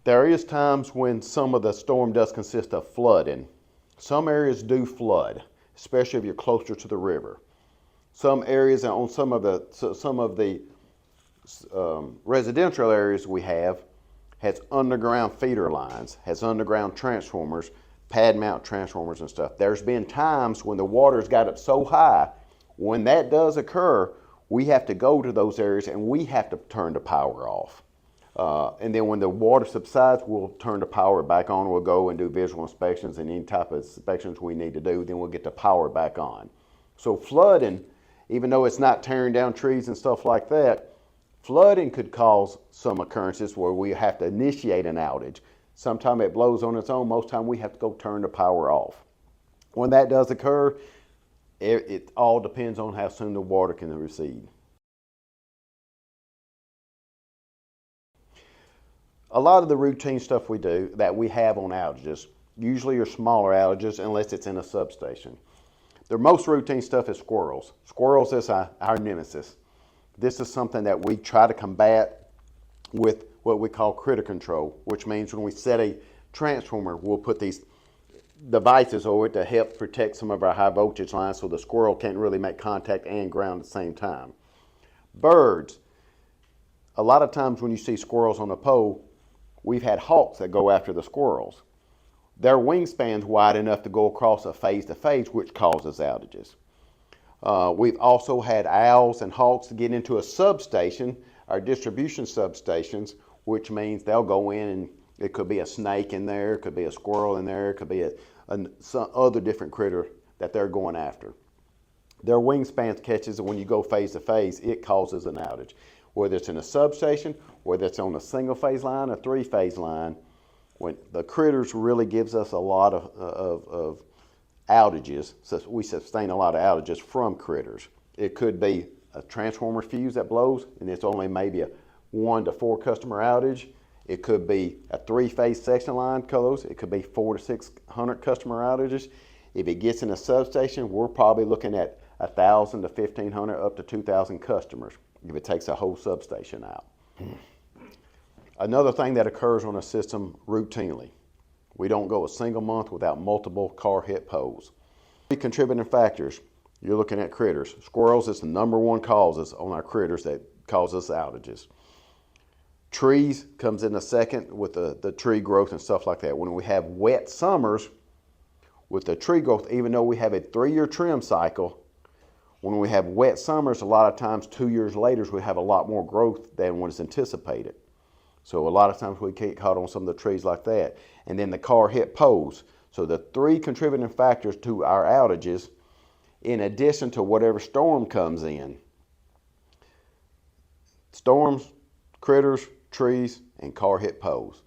There is times when some of the storm does consist of flooding. Some areas do flood, especially if you're closer to the river. Some areas on some of the residential areas we have has underground feeder lines, has underground transformers, pad mount transformers and stuff. There's been times when the water's got up so high, when that does occur, we have to go to those areas and we have to turn the power off. And then when the water subsides, we'll turn the power back on. We'll go and do visual inspections and any type of inspections we need to do. Then we'll get the power back on. So flooding, even though it's not tearing down trees and stuff like that, flooding could cause some occurrences where we have to initiate an outage. Sometimes it blows on its own. Most time we have to go turn the power off. When that does occur, it all depends on how soon the water can recede. A lot of the routine stuff we do that we have on outages usually are smaller outages unless it's in a substation. The most routine stuff is squirrels. Squirrels is our nemesis. This is something that we try to combat with what we call critter control, which means when we set a transformer, we'll put these devices over it to help protect some of our high voltage lines so the squirrel can't really make contact and ground at the same time. Birds. A lot of times when you see squirrels on a pole, we've had hawks that go after the squirrels. Their wingspan's wide enough to go across a phase-to-phase, which causes outages. We've also had owls and hawks get into a substation, our distribution substations, which means they'll go in and it could be a snake in there, it could be a squirrel in there, it could be some other different critter that they're going after. Their wingspan catches, and when you go phase-to-phase, it causes an outage. Whether it's in a substation, whether it's on a single-phase line, a three-phase line, when the critters really gives us a lot of outages. So we sustain a lot of outages from critters. It could be a transformer fuse that blows, and it's only maybe a 1 to 4 customer outage. It could be a 3-phase section line close. It could be 400 to 600 customer outages. If it gets in a substation, we're probably looking at 1,000 to 1,500 up to 2,000 customers if it takes a whole substation out. Another thing that occurs on a system routinely, we don't go a single month without multiple car hit poles. The contributing factors, you're looking at critters. Squirrels is the #1 causes on our critters that cause us outages. Trees comes in a second with the tree growth and stuff like that. When we have wet summers with the tree growth, even though we have a 3-year trim cycle, when we have wet summers, a lot of times 2 years later, we have a lot more growth than what is anticipated. So a lot of times we get caught on some of the trees like that. And then the car hit poles. So the 3 contributing factors to our outages, in addition to whatever storm comes in. Storms, critters, trees, and car hit poles.